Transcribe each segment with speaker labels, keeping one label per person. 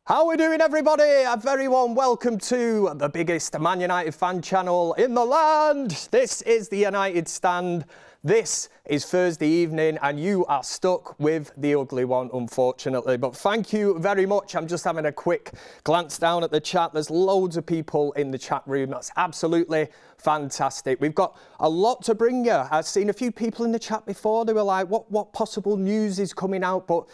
Speaker 1: How are we doing, everybody? A very warm welcome to the biggest Man United fan channel in the land. This is the United Stand. This is Thursday evening and you are stuck with the ugly one, unfortunately. But thank you very much. I'm just having a quick glance down at the chat. There's loads of people in the chat room. That's absolutely fantastic. We've got a lot to bring you. I've seen a few people in the chat before. They were like, what possible news is coming out? But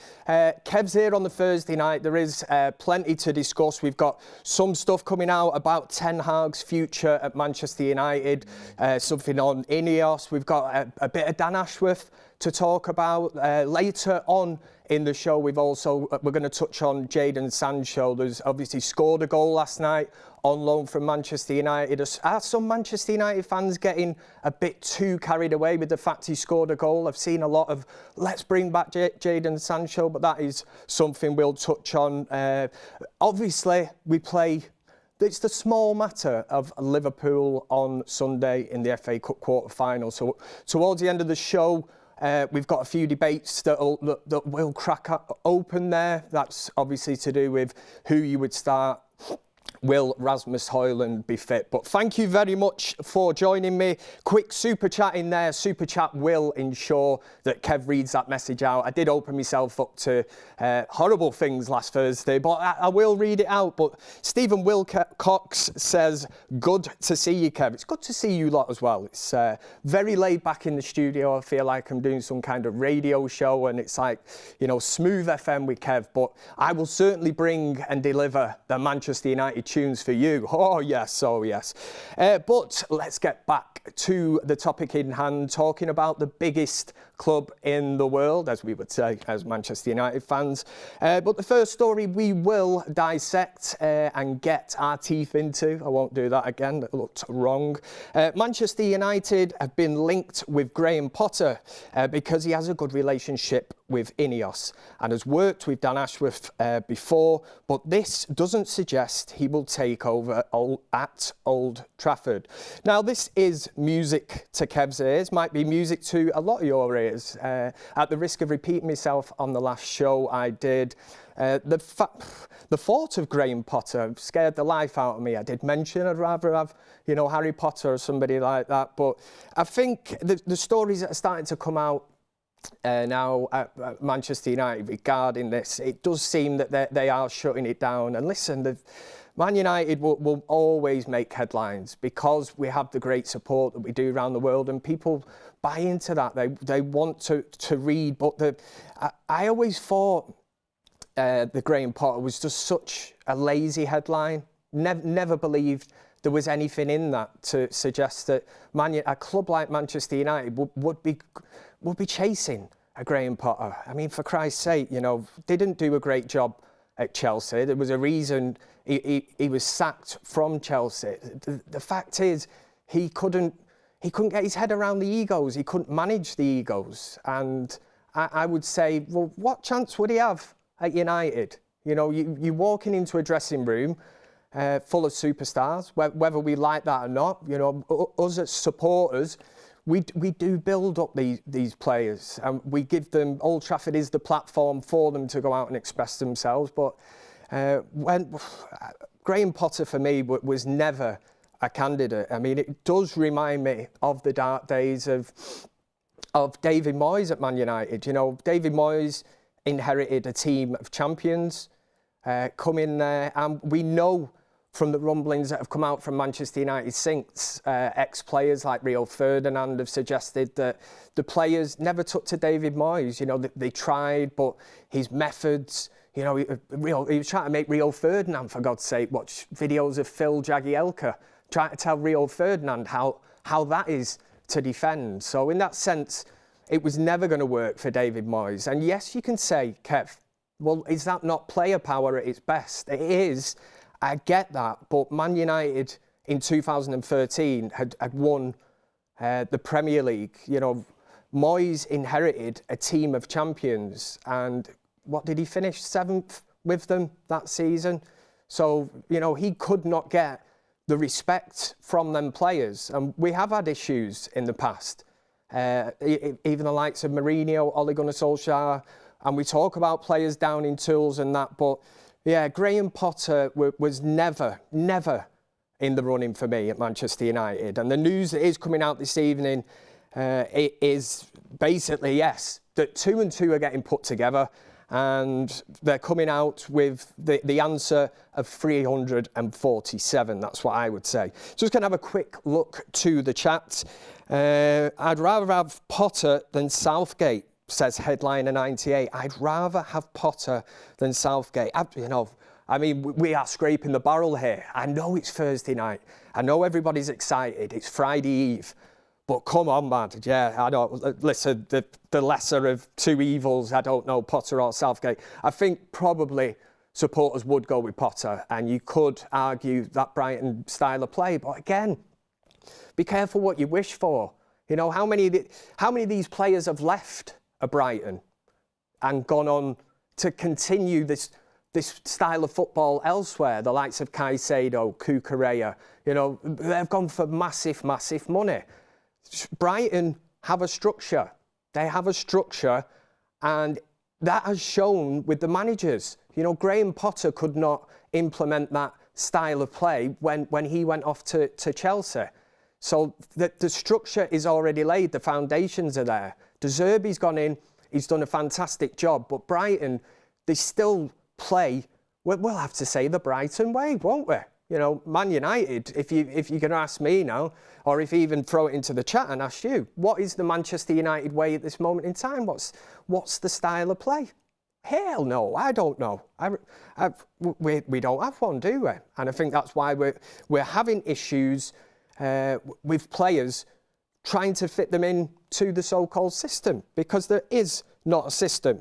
Speaker 1: Kev's here on the Thursday night. There is plenty to discuss. We've got some stuff coming out about Ten Hag's future at Manchester United, something on Ineos. We've got a bit of Dan Ashworth to talk about later on in the show. We're going to touch on Jadon Sancho. There's obviously scored a goal last night on loan from Manchester United. Are some Manchester United fans getting a bit too carried away with the fact he scored a goal? I've seen a lot of let's bring back Jadon Sancho, but that is something we'll touch on. Obviously, we play. It's the small matter of Liverpool on Sunday in the FA Cup quarter-final. So towards the end of the show, we've got a few debates that will crack open there. That's obviously to do with who you would start. Will Rasmus Højlund be fit? But thank you very much for joining me. Quick super chat in there. Super chat will ensure that Kev reads that message out. I did open myself up to horrible things last Thursday, but I will read it out. But Stephen Wilcox says, good to see you, Kev. It's good to see you lot as well. It's very laid back in the studio. I feel like I'm doing some kind of radio show and it's like, you know, smooth FM with Kev. But I will certainly bring and deliver the Manchester United tunes for you. Oh yes, oh yes. But let's get back to the topic in hand, talking about the biggest club in the world, as we would say as Manchester United fans. But the first story we will dissect and get our teeth into. I won't do that again, that looked wrong. Manchester United have been linked with Graham Potter because he has a good relationship with Ineos and has worked with Dan Ashworth before, but this doesn't suggest he will take over at Old Trafford. Now, this is music to Kev's ears, might be music to a lot of your ears. At the risk of repeating myself on the last show I did, the thought of Graham Potter scared the life out of me. I did mention I'd rather have, you know, Harry Potter or somebody like that, but I think the stories that are starting to come out now at Manchester United regarding this, it does seem that they are shutting it down. And listen, Man United will always make headlines because we have the great support that we do around the world, and people buy into that. They want to read, but I always thought the Graham Potter was just such a lazy headline. Never believed there was anything in that to suggest that a club like Manchester United would be chasing a Graham Potter. I mean, for Christ's sake, you know, they didn't do a great job at Chelsea. There was a reason he was sacked from Chelsea. The fact is, he couldn't get his head around the egos. He couldn't manage the egos. And I would say, well, what chance would he have at United? You know, you're walking into a dressing room full of superstars, whether we like that or not. You know, us as supporters, we do build up these players, and we give them. Old Trafford is the platform for them to go out and express themselves. But when Graham Potter for me was never a candidate. I mean, it does remind me of the dark days of David Moyes at Man United. You know, David Moyes inherited a team of champions, come in there, and we know from the rumblings that have come out from Manchester United since, ex-players like Rio Ferdinand have suggested that the players never took to David Moyes. You know, they tried, but his methods, you know, he was trying to make Rio Ferdinand, for God's sake, watch videos of Phil Jagielka, trying to tell Rio Ferdinand how that is to defend. So in that sense, it was never going to work for David Moyes. And yes, you can say, Kev, well, is that not player power at its best? It is. I get that, but Man United in 2013 had won the Premier League. You know, Moyes inherited a team of champions, and what did he finish? 7th with them that season. So, you know, he could not get the respect from them players, and we have had issues in the past. Even the likes of Mourinho, Ole Gunnar Solskjaer, and we talk about players down in tools and that, but Yeah, Graham Potter was never in the running for me at Manchester United. And the news that is coming out this evening it is basically, yes, that 2 and 2 are getting put together and they're coming out with the answer of 347. That's what I would say. Just going to have a quick look to the chat. I'd rather have Potter than Southgate, says Headliner 98. I'd rather have Potter than Southgate. I mean, we are scraping the barrel here. I know it's Thursday night. I know everybody's excited. It's Friday Eve. But come on, man. Yeah, I don't. Listen, the lesser of two evils, I don't know, Potter or Southgate. I think probably supporters would go with Potter. And you could argue that Brighton style of play. But again, be careful what you wish for. You know, how many of these players have left Brighton and gone on to continue this style of football elsewhere? The likes of Caicedo, Cucurella, you know, they've gone for massive money. Brighton have a structure. They have a structure, and that has shown with the managers. You know, Graham Potter could not implement that style of play when he went off to Chelsea. So the structure is already laid. The foundations are there. De Zerbi's gone in. He's done a fantastic job. But Brighton, they still play, we'll have to say, the Brighton way, won't we? You know, Man United, if you're going to ask me now, or if you even throw it into the chat and ask you, what is the Manchester United way at this moment in time? What's the style of play? Hell no, I don't know. We don't have one, do we? And I think that's why we're having issues with players trying to fit them in to the so-called system, because there is not a system.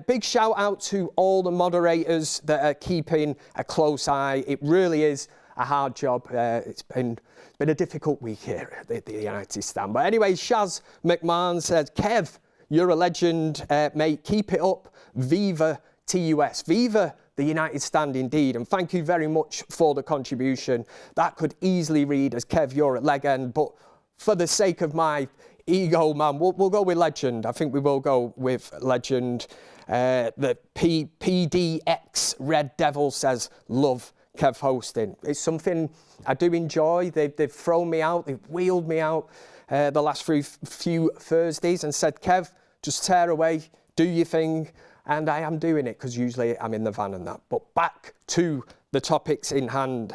Speaker 1: Big shout out to all the moderators that are keeping a close eye. It really is a hard job. It's been a difficult week here at the United Stand. But anyway, Shaz McMahon says, Kev, you're a legend, mate. Keep it up. Viva TUS. Viva the United Stand indeed. And thank you very much for the contribution. That could easily read as Kev, you're a legend. But for the sake of my ego, man, we'll go with legend. I think we will go with legend. The PDX Red Devil says, love Kev hosting. It's something I do enjoy. They've thrown me out. They've wheeled me out the last few Thursdays and said, Kev, just tear away, do your thing. And I am doing it because usually I'm in the van and that. But back to the topics in hand.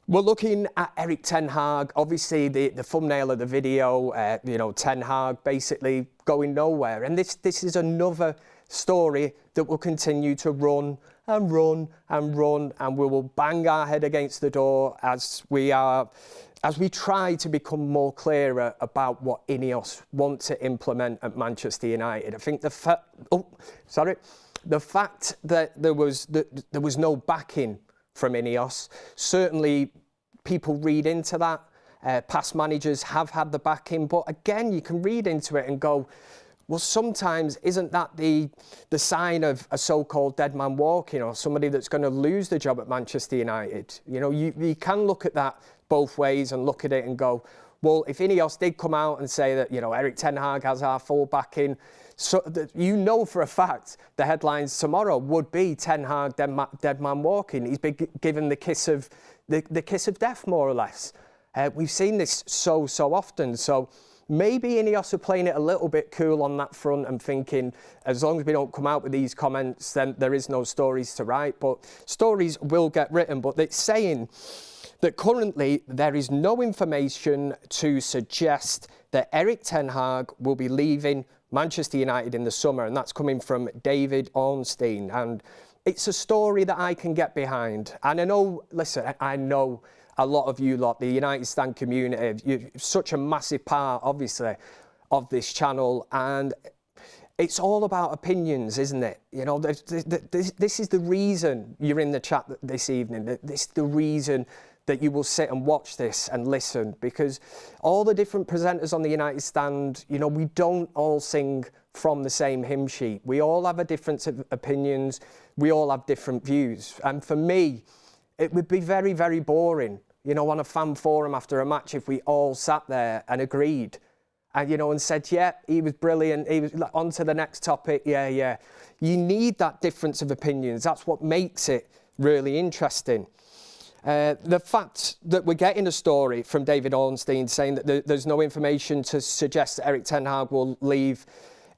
Speaker 1: We're looking at Erik Ten Hag. Obviously, the thumbnail of the video, Ten Hag basically going nowhere. And this is another story that will continue to run and run and run, and we will bang our head against the door as we try to become more clearer about what Ineos want to implement at Manchester United. I think the fact that there was no backing from Ineos, certainly people read into that. Past managers have had the backing, but again, you can read into it and go, well, sometimes isn't that the sign of a so-called dead man walking, or somebody that's going to lose the job at Manchester United? You know, you can look at that both ways and look at it and go, well, if Ineos did come out and say that, you know, Erik Ten Hag has our full backing, so that you know for a fact the headlines tomorrow would be Ten Hag dead man walking. He's been given the kiss of death, more or less. We've seen this so often. So maybe Ineos are playing it a little bit cool on that front and thinking, as long as we don't come out with these comments, then there is no stories to write. But stories will get written. But it's saying that currently there is no information to suggest that Erik Ten Hag will be leaving Manchester United in the summer, and that's coming from David Ornstein. And it's a story that I can get behind. And I know, listen, I know a lot of you lot, the United Stand community, you're such a massive part, obviously, of this channel. And it's all about opinions, isn't it? You know, this is the reason you're in the chat this evening. This is the reason that you will sit and watch this and listen, because all the different presenters on the United Stand, you know, we don't all sing from the same hymn sheet. We all have a difference of opinions. We all have different views. And for me, it would be very, very boring, you know, on a fan forum after a match if we all sat there and agreed and, you know, and said, yeah, he was brilliant. He was on to the next topic. Yeah. You need that difference of opinions. That's what makes it really interesting. The fact that we're getting a story from David Ornstein saying that there's no information to suggest that Erik Ten Hag will leave,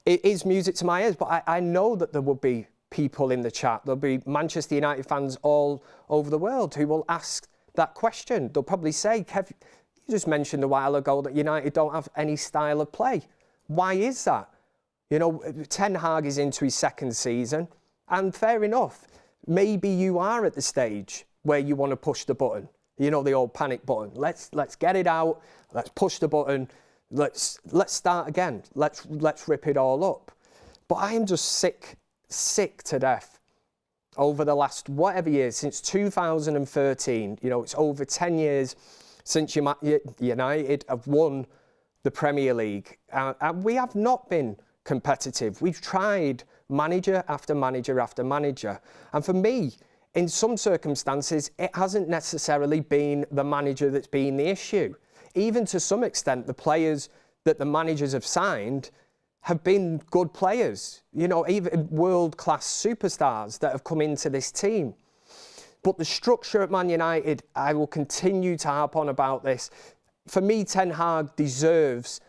Speaker 1: it is music to my ears. But I know that there will be people in the chat. There'll be Manchester United fans all over the world who will ask that question. They'll probably say, Kev, you just mentioned a while ago that United don't have any style of play. Why is that? You know, Ten Hag is into his second season, and fair enough. Maybe you are at the stage where you want to push the button, you know, the old panic button. Let's get it out. Let's push the button. Let's start again. Let's rip it all up. But I am just sick to death over the last whatever years, since 2013. You know, it's over 10 years since United have won the Premier League, and we have not been competitive. We've tried manager after manager after manager, and for me, in some circumstances, it hasn't necessarily been the manager that's been the issue. Even to some extent, the players that the managers have signed have been good players, you know, even world-class superstars that have come into this team. But the structure at Man United, I will continue to harp on about this. For me, Ten Hag deserves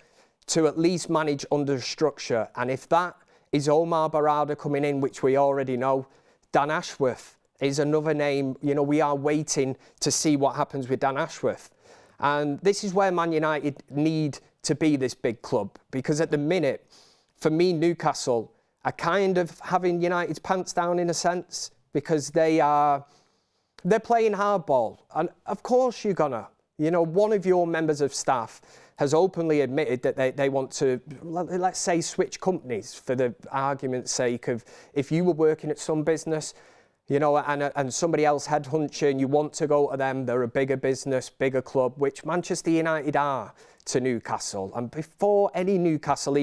Speaker 1: to at least manage under structure. And if that is Omar Barada coming in, which we already know, Dan Ashworth is another name. You know, we are waiting to see what happens with Dan Ashworth. And this is where Man United need to be this big club. Because at the minute, for me, Newcastle are kind of having United's pants down in a sense, because they're playing hardball. And of course you're gonna. You know, one of your members of staff has openly admitted that they want to, let's say, switch companies for the argument's sake of if you were working at some business, you know, and somebody else headhunts you and you want to go to them, they're a bigger business, bigger club, which Manchester United are to Newcastle. And before any Newcastle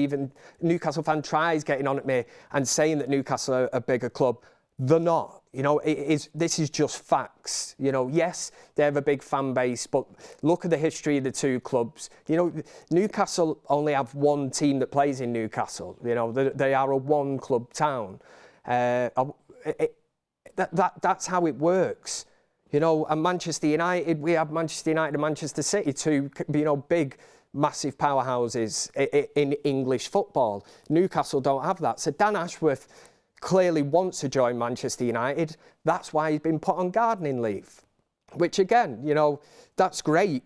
Speaker 1: fan tries getting on at me and saying that Newcastle are a bigger club, they're not. You know, this is just facts. You know, yes, they have a big fan base, but look at the history of the two clubs. You know, Newcastle only have one team that plays in Newcastle. You know, they are a one-club town. That's how it works. You know, and Manchester United, we have Manchester United and Manchester City, two, you know, big, massive powerhouses in English football. Newcastle don't have that. So Dan Ashworth clearly wants to join Manchester United. That's why he's been put on gardening leave, which again, you know, that's great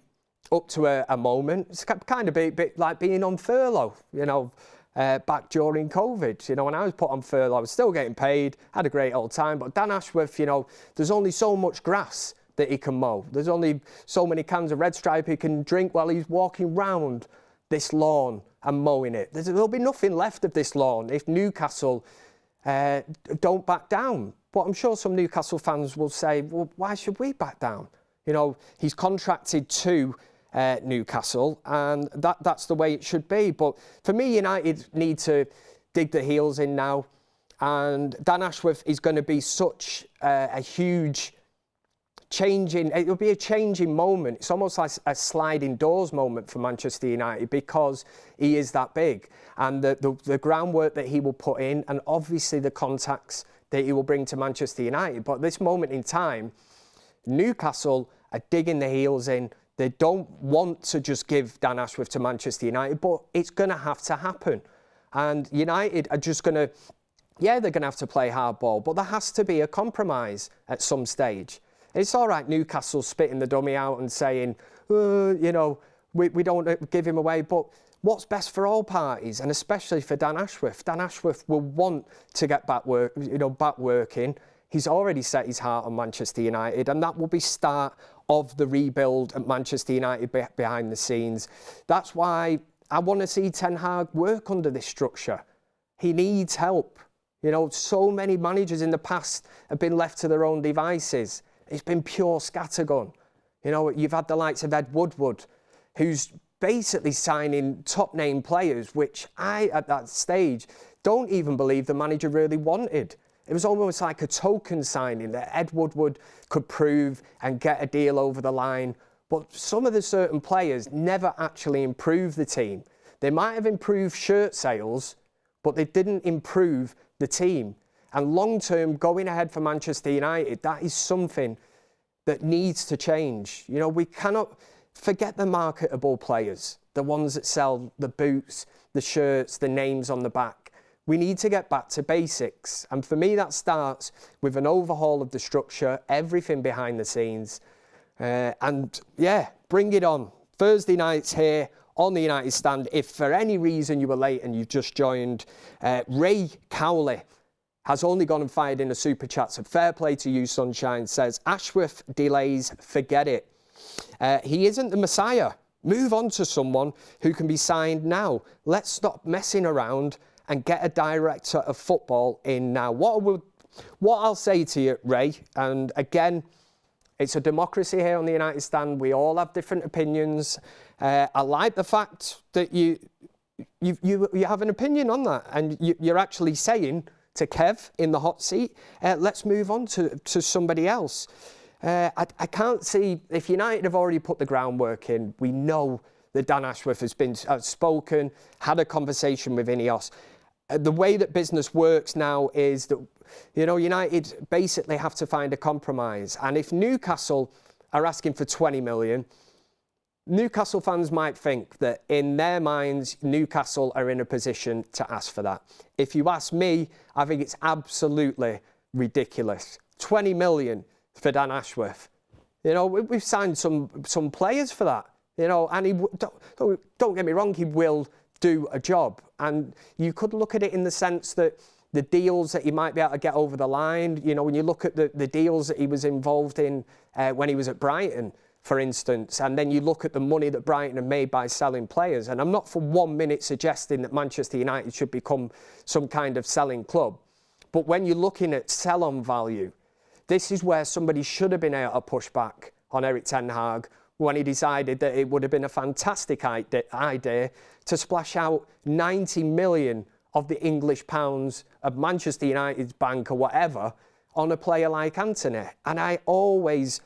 Speaker 1: up to a moment. It's kind of a bit like being on furlough, you know, back during COVID. You know, when I was put on furlough, I was still getting paid, had a great old time. But Dan Ashworth, you know, there's only so much grass that he can mow. There's only so many cans of Red Stripe he can drink while he's walking round this lawn and mowing it. There'll be nothing left of this lawn if Newcastle don't back down. But I'm sure some Newcastle fans will say, well, why should we back down? You know, he's contracted to Newcastle, and that's the way it should be. But for me, United need to dig their heels in now, and Dan Ashworth is going to be such a huge changing. It'll be a changing moment. It's almost like a sliding doors moment for Manchester United, because he is that big, and the groundwork that he will put in, and obviously the contacts that he will bring to Manchester United. But at this moment in time, Newcastle are digging their heels in. They don't want to just give Dan Ashworth to Manchester United, but it's going to have to happen. And United are just going to, yeah, they're going to have to play hardball, but there has to be a compromise at some stage. It's all right, Newcastle spitting the dummy out and saying, you know, we don't give him away, but what's best for all parties, and especially for Dan Ashworth? Dan Ashworth will want to get back working. He's already set his heart on Manchester United, and that will be start of the rebuild at Manchester United behind the scenes. That's why I want to see Ten Hag work under this structure. He needs help. You know, so many managers in the past have been left to their own devices. It's been pure scattergun. You know, you've had the likes of Ed Woodward, who's basically signing top-name players, which I, at that stage, don't even believe the manager really wanted. It was almost like a token signing that Ed Woodward could prove and get a deal over the line. But some of the certain players never actually improved the team. They might have improved shirt sales, but they didn't improve the team. And long-term, going ahead for Manchester United, that is something that needs to change. You know, we cannot forget the marketable players, the ones that sell the boots, the shirts, the names on the back. We need to get back to basics. And for me, that starts with an overhaul of the structure, everything behind the scenes. And yeah, bring it on. Thursday nights here on the United Stand. If for any reason you were late and you've just joined, Ray Cowley has only gone and fired in a super chat. So fair play to you, Sunshine. Says, Ashworth delays, forget it. He isn't the Messiah. Move on to someone who can be signed now. Let's stop messing around and get a director of football in now. What I'll say to you, Ray, and again, it's a democracy here on the United Stand. We all have different opinions. I like the fact that you have an opinion on that, and you're actually saying to Kev in the hot seat, let's move on to somebody else. I can't see, if United have already put the groundwork in, we know that Dan Ashworth has been spoken, had a conversation with Ineos. The way that business works now is that, you know, United basically have to find a compromise. And if Newcastle are asking for 20 million, Newcastle fans might think that in their minds, Newcastle are in a position to ask for that. If you ask me, I think it's absolutely ridiculous. 20 million for Dan Ashworth. You know, we've signed some players for that. You know, and don't get me wrong, he will do a job. And you could look at it in the sense that the deals that he might be able to get over the line, you know, when you look at the deals that he was involved in when he was at Brighton, for instance, and then you look at the money that Brighton have made by selling players. And I'm not for 1 minute suggesting that Manchester United should become some kind of selling club. But when you're looking at sell-on value, this is where somebody should have been able to push back on Erik Ten Hag when he decided that it would have been a fantastic idea to splash out 90 million of the English pounds of Manchester United's bank or whatever on a player like Antony. And I always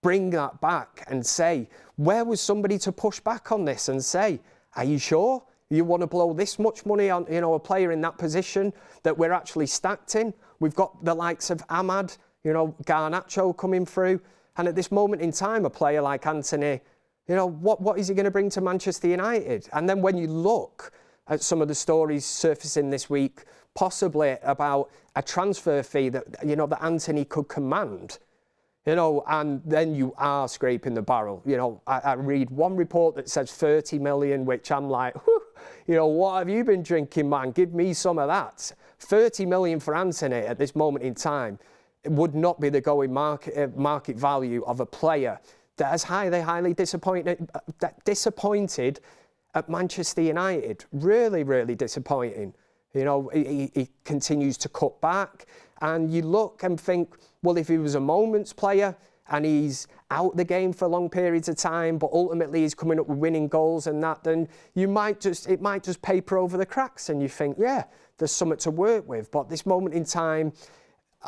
Speaker 1: bring that back and say, where was somebody to push back on this and say, are you sure you want to blow this much money on, you know, a player in that position that we're actually stacked in? We've got the likes of Ahmad, you know, Garnacho coming through. And at this moment in time, a player like Antony, you know, what is he going to bring to Manchester United? And then when you look at some of the stories surfacing this week, possibly about a transfer fee that, you know, that Antony could command, you know, and then you are scraping the barrel. You know, I read one report that says 30 million, which I'm like, whew, you know, what have you been drinking, man? Give me some of that. 30 million for Antony at this moment in time. It would not be the going market value of a player that is highly disappointed at Manchester United. Really, really disappointing. You know, he continues to cut back, and you look and think, well, if he was a moments player and he's out the game for long periods of time, but ultimately he's coming up with winning goals and that, then it might just paper over the cracks, and you think, yeah, there's something to work with. But this moment in time,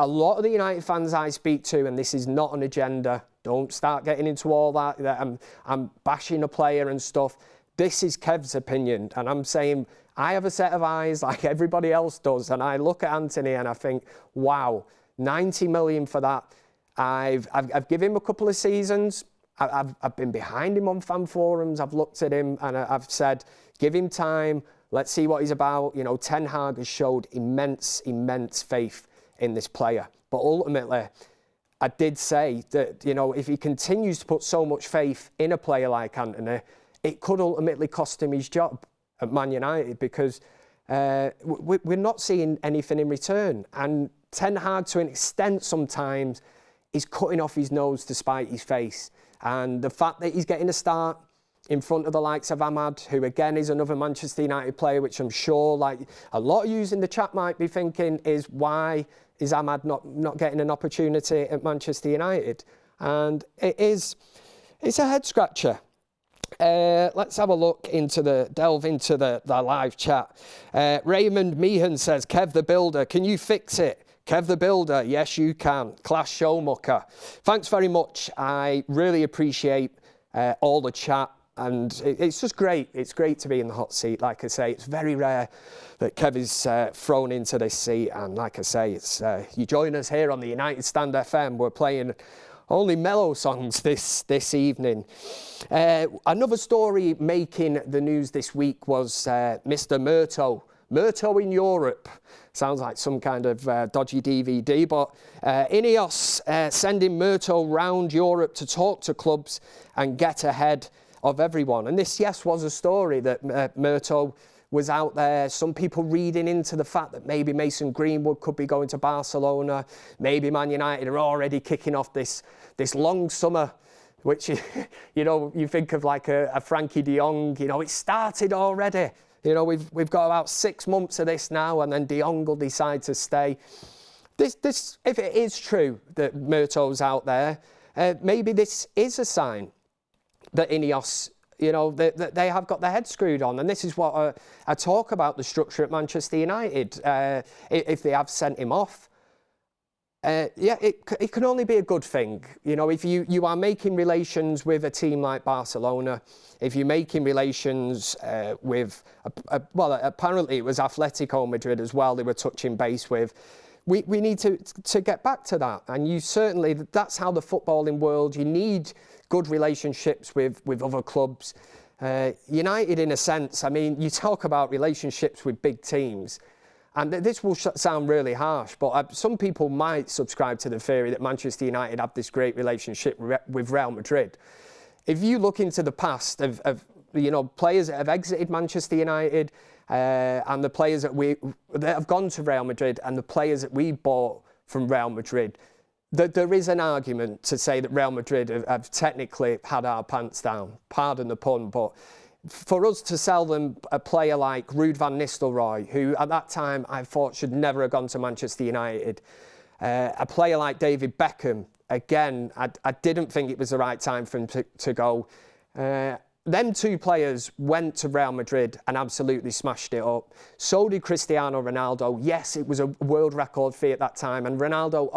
Speaker 1: a lot of the United fans I speak to, and this is not an agenda, don't start getting into all that I'm bashing a player and stuff. This is Kev's opinion, and I'm saying I have a set of eyes like everybody else does, and I look at Antony and I think, wow, 90 million for that. I've given him a couple of seasons. I've been behind him on fan forums. I've looked at him and I've said, give him time. Let's see what he's about. You know, Ten Hag has showed immense faith in this player. But ultimately, I did say that, you know, if he continues to put so much faith in a player like Antony, it could ultimately cost him his job at Man United, because we're not seeing anything in return. And Ten Hag, to an extent sometimes, is cutting off his nose to spite his face. And the fact that he's getting a start in front of the likes of Ahmad, who again is another Manchester United player, which I'm sure like a lot of you in the chat might be thinking is, why is Ahmad not getting an opportunity at Manchester United? And it's a head scratcher. Let's have a look delve into the live chat. Raymond Meehan says, Kev the Builder, can you fix it? Kev the Builder, yes you can. Class show mucker. Thanks very much. I really appreciate all the chat. And it's just great. It's great to be in the hot seat. Like I say, it's very rare that Kev is thrown into this seat. And like I say, it's you join us here on the United Stand FM. We're playing only mellow songs this evening. Another story making the news this week was Mr. Murto. Murto in Europe. Sounds like some kind of dodgy DVD, but Ineos sending Murto round Europe to talk to clubs and get ahead of everyone. And this, yes, was a story that Murto was out there. Some people reading into the fact that maybe Mason Greenwood could be going to Barcelona. Maybe Man United are already kicking off this long summer, which, you know, you think of like a Frankie de Jong, you know, it started already. You know, we've got about 6 months of this now, and then de Jong will decide to stay. This, if it is true that Murto's out there, maybe this is a sign that Ineos, you know, that they have got their head screwed on. And this is what I talk about the structure at Manchester United. If they have sent him off, yeah, it can only be a good thing. You know, if you are making relations with a team like Barcelona, if you're making relations with, well, apparently it was Atletico Madrid as well, they were touching base with, we need to get back to that. And you certainly, that's how the footballing world, you need good relationships with other clubs. United, in a sense, I mean, you talk about relationships with big teams, and this will sound really harsh, but some people might subscribe to the theory that Manchester United have this great relationship with Real Madrid. If you look into the past of you know, players that have exited Manchester United and the players that have gone to Real Madrid and the players that we bought from Real Madrid, there is an argument to say that Real Madrid have technically had our pants down. Pardon the pun, but for us to sell them a player like Ruud van Nistelrooy, who at that time I thought should never have gone to Manchester United, a player like David Beckham, again, I didn't think it was the right time for him to go. Them two players went to Real Madrid and absolutely smashed it up. So did Cristiano Ronaldo. Yes, it was a world record fee at that time, and Ronaldo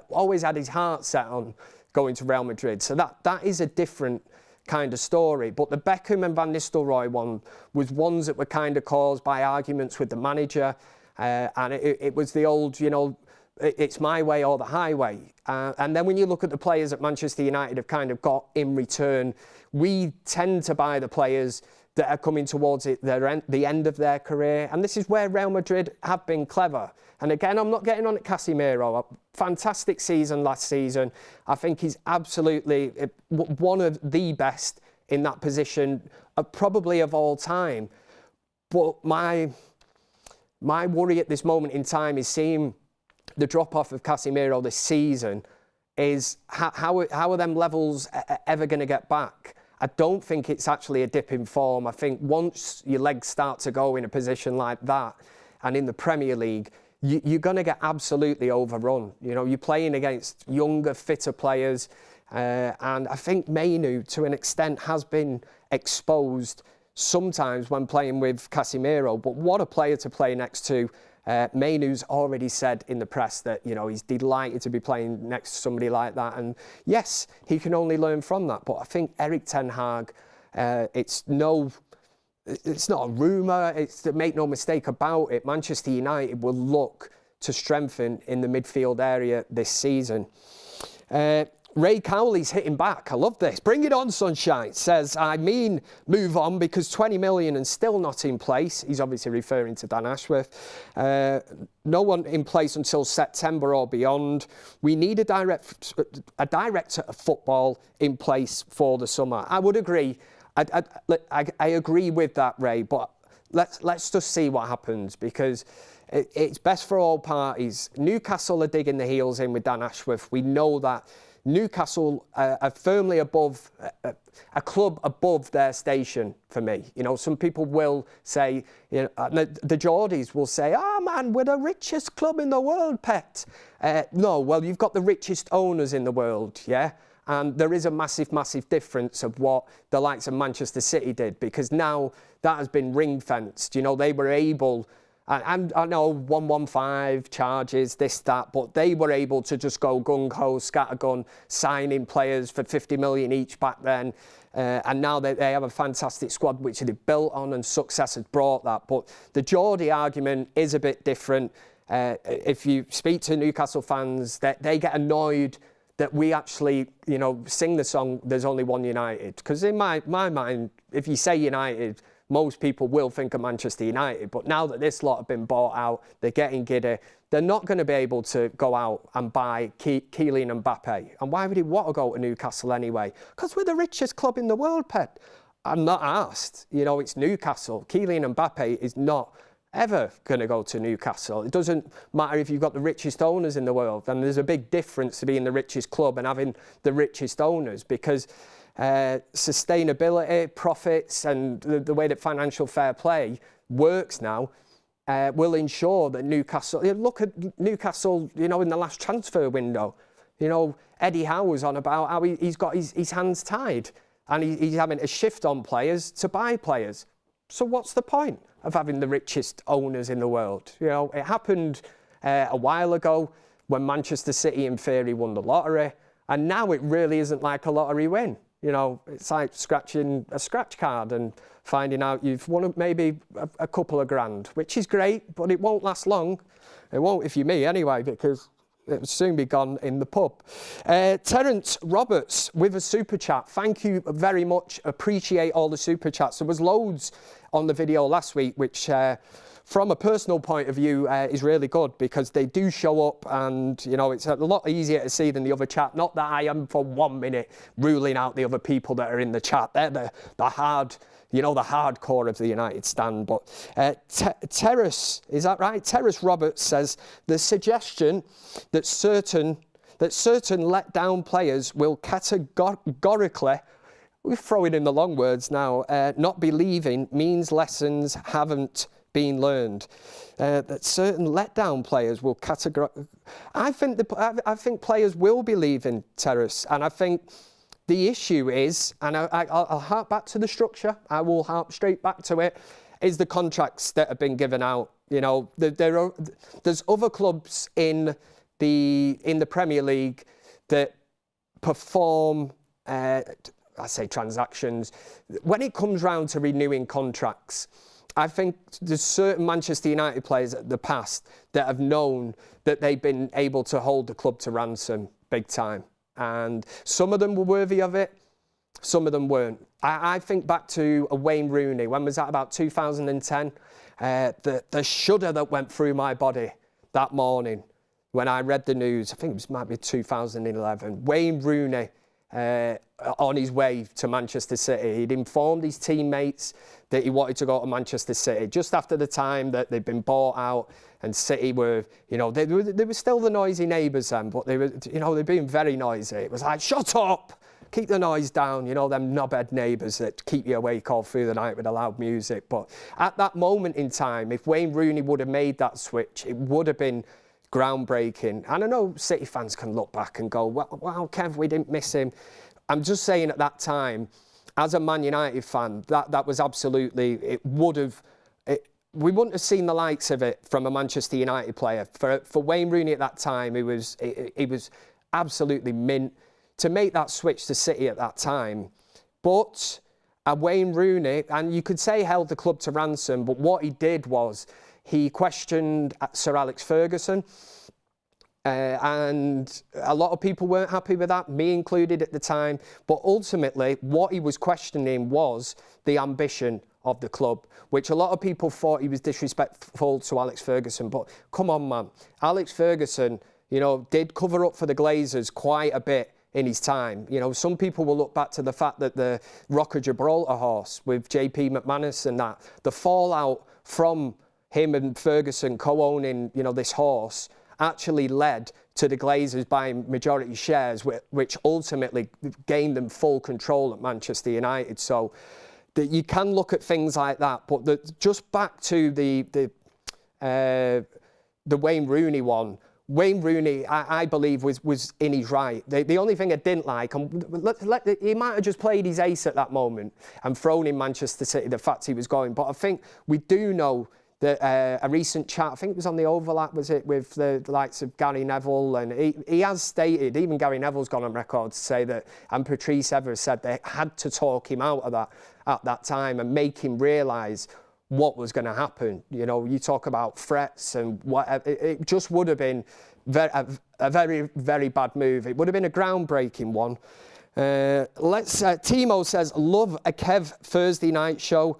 Speaker 1: always had his heart set on going to Real Madrid. So that is a different kind of story. But the Beckham and Van Nistelrooy one was ones that were kind of caused by arguments with the manager, and it was the old, you know, it's my way or the highway. And then when you look at the players that Manchester United have kind of got in return, we tend to buy the players that are coming towards the end of their career. And this is where Real Madrid have been clever. And again, I'm not getting on at Casemiro. A fantastic season last season. I think he's absolutely one of the best in that position, probably of all time. But my worry at this moment in time is seeing the drop-off of Casemiro this season is how are them levels ever going to get back? I don't think it's actually a dip in form. I think once your legs start to go in a position like that, and in the Premier League, you're going to get absolutely overrun. You know, you're playing against younger, fitter players, and I think Mainu, to an extent, has been exposed sometimes when playing with Casemiro. But what a player to play next to. Mainu's already said in the press that, you know, he's delighted to be playing next to somebody like that. And yes, he can only learn from that. But I think Erik Ten Hag, it's not a rumour. Make no mistake about it. Manchester United will look to strengthen in the midfield area this season. Ray Cowley's hitting back. I love this. Bring it on, sunshine. Says, I mean, move on because 20 million and still not in place. He's obviously referring to Dan Ashworth. No one in place until September or beyond. We need a director of football in place for the summer. I would agree. I agree with that, Ray, but let's just see what happens, because it's best for all parties. Newcastle are digging the heels in with Dan Ashworth. We know that. Newcastle are firmly above, a club above their station for me. You know, some people will say, you know, the Geordies will say, oh man, we're the richest club in the world, pet. No, well, you've got the richest owners in the world, yeah? And there is a massive, massive difference of what the likes of Manchester City did, because now that has been ring-fenced. You know, they were able... And I know 115 charges, this, that, but they were able to just go gung-ho, scattergun, signing players for 50 million each back then. and now they have a fantastic squad which they built on, and success has brought that. But the Geordie argument is a bit different. If you speak to Newcastle fans, they get annoyed that we actually, you know, sing the song "There's Only One United." Because in my mind, if you say United, most people will think of Manchester United. But now that this lot have been bought out, they're getting giddy. They're not going to be able to go out and buy Kylian Mbappe. And why would he want to go to Newcastle anyway? Because we're the richest club in the world, Pep. I'm not asked. You know, it's Newcastle. Kylian Mbappe is not ever going to go to Newcastle. It doesn't matter if you've got the richest owners in the world. And there's a big difference to being the richest club and having the richest owners, because sustainability, profits, and the way that financial fair play works now will ensure that Newcastle... Look at Newcastle, you know, in the last transfer window. You know, Eddie Howe was on about how he's got his hands tied, and he's having to shift on players to buy players. So what's the point of having the richest owners in the world? You know, it happened a while ago when Manchester City in theory won the lottery, and now it really isn't like a lottery win. You know, it's like scratching a scratch card and finding out you've won maybe a couple of grand, which is great, but it won't last long. It won't if you're me anyway, because it will soon be gone in the pub. Terence Roberts with a super chat. Thank you very much. Appreciate all the super chats. There was loads on the video last week, which from a personal point of view is really good, because they do show up, and you know, it's a lot easier to see than the other chat. Not that I am for 1 minute ruling out the other people that are in the chat. They're the hard, you know, the hardcore of the United stand. But Terrace, is that right? Terrace Roberts says the suggestion that certain let down players will categorically, we're throwing in the long words now, not be leaving means lessons haven't been learned. That certain let-down players will categorically... I think players will be leaving, Terrace, and I think the issue is, and I'll harp back to the structure, I will harp straight back to it, is the contracts that have been given out. You know, there's other clubs in the Premier League that perform, I say transactions, when it comes round to renewing contracts. I think there's certain Manchester United players at the past that have known that they've been able to hold the club to ransom big time. And some of them were worthy of it, some of them weren't. I think back to a Wayne Rooney. When was that? About 2010? The shudder that went through my body that morning when I read the news, I think it might be 2011. Wayne Rooney on his way to Manchester City. He'd informed his teammates that he wanted to go to Manchester City just after the time that they'd been bought out, and City were, you know, they were still the noisy neighbours then, but they were, you know, they're being very noisy. It was like, shut up, keep the noise down, you know, them knobhead neighbours that keep you awake all through the night with the loud music. But at that moment in time, if Wayne Rooney would have made that switch, it would have been groundbreaking. And I know City fans can look back and go, well, wow, Kev, we didn't miss him. I'm just saying at that time, as a Man United fan, that was absolutely, we wouldn't have seen the likes of it from a Manchester United player. For Wayne Rooney at that time, he was absolutely mint to make that switch to City at that time. But Wayne Rooney, and you could say held the club to ransom, but what he did was he questioned Sir Alex Ferguson. And a lot of people weren't happy with that, me included at the time. But ultimately, what he was questioning was the ambition of the club, which a lot of people thought he was disrespectful to Alex Ferguson. But come on, man. Alex Ferguson, you know, did cover up for the Glazers quite a bit in his time. You know, some people will look back to the fact that the Rock of Gibraltar horse with JP McManus and that, the fallout from him and Ferguson co-owning, you know, this horse actually led to the Glazers buying majority shares, which ultimately gained them full control at Manchester United. So you can look at things like that, but just back to the Wayne Rooney one. Wayne Rooney, I believe, was in his right. The only thing I didn't like, and he might have just played his ace at that moment and thrown in Manchester City the fact he was going. But I think we do know a recent chat, I think it was on the Overlap, was it, with the likes of Gary Neville, and he has stated, even Gary Neville's gone on record to say that, and Patrice Evra said they had to talk him out of that at that time and make him realise what was going to happen. You know, you talk about threats and whatever, it just would have been a very, very bad move. It would have been a groundbreaking one. Timo says, love a Kev Thursday night show.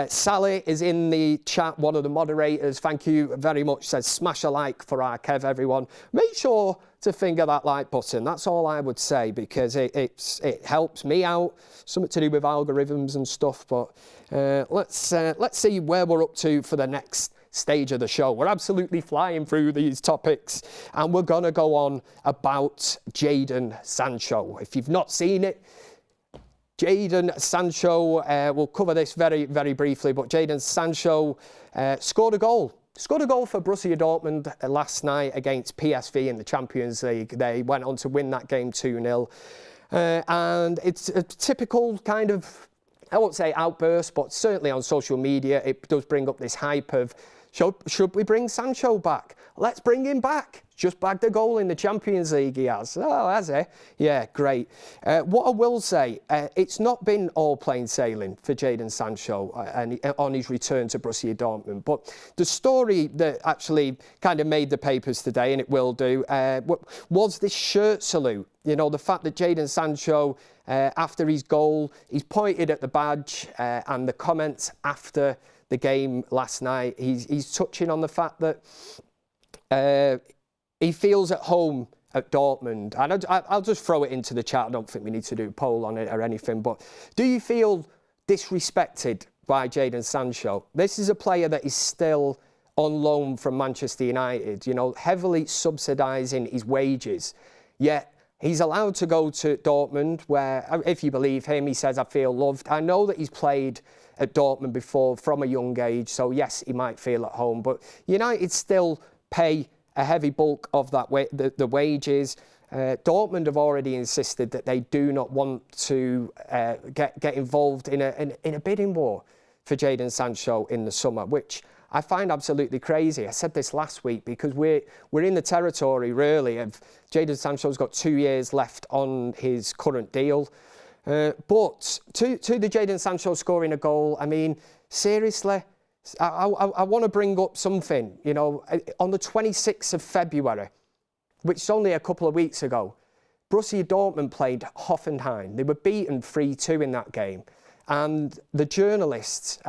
Speaker 1: Sally is in the chat, one of the moderators. Thank you very much. Says, smash a like for our Kev, everyone. Make sure to finger that like button. That's all I would say, because it helps me out. Something to do with algorithms and stuff. But let's see where we're up to for the next stage of the show. We're absolutely flying through these topics, and we're going to go on about Jadon Sancho. If you've not seen it, Jadon Sancho, we'll cover this very, very briefly, but Jadon Sancho scored a goal. Scored a goal for Borussia Dortmund last night against PSV in the Champions League. They went on to win that game 2-0. And it's a typical kind of, I won't say outburst, but certainly on social media, it does bring up this hype of, should we bring Sancho back? Let's bring him back. Just bagged a goal in the Champions League, he has. Oh, has he? Yeah, great. What I will say, it's not been all plain sailing for Jadon Sancho on his return to Borussia Dortmund. But the story that actually kind of made the papers today, and it will do, was this shirt salute. You know, the fact that Jadon Sancho, after his goal, he's pointed at the badge, and the comments after the game last night, he's touching on the fact that he feels at home at Dortmund. And I'll just throw it into the chat. I don't think we need to do a poll on it or anything. But do you feel disrespected by Jadon Sancho? This is a player that is still on loan from Manchester United, you know, heavily subsidising his wages. Yet he's allowed to go to Dortmund where, if you believe him, he says, I feel loved. I know that he's played at Dortmund before from a young age. So, yes, he might feel at home. But United still pay a heavy bulk of that the wages. Dortmund have already insisted that they do not want to get involved in a bidding war for Jadon Sancho in the summer, which I find absolutely crazy. I said this last week because we're in the territory really of Jadon Sancho's got 2 years left on his current deal. But to the Jadon Sancho scoring a goal, I mean, seriously, I want to bring up something, you know, on the 26th of February, which is only a couple of weeks ago, Borussia Dortmund played Hoffenheim. They were beaten 3-2 in that game. And the journalists, in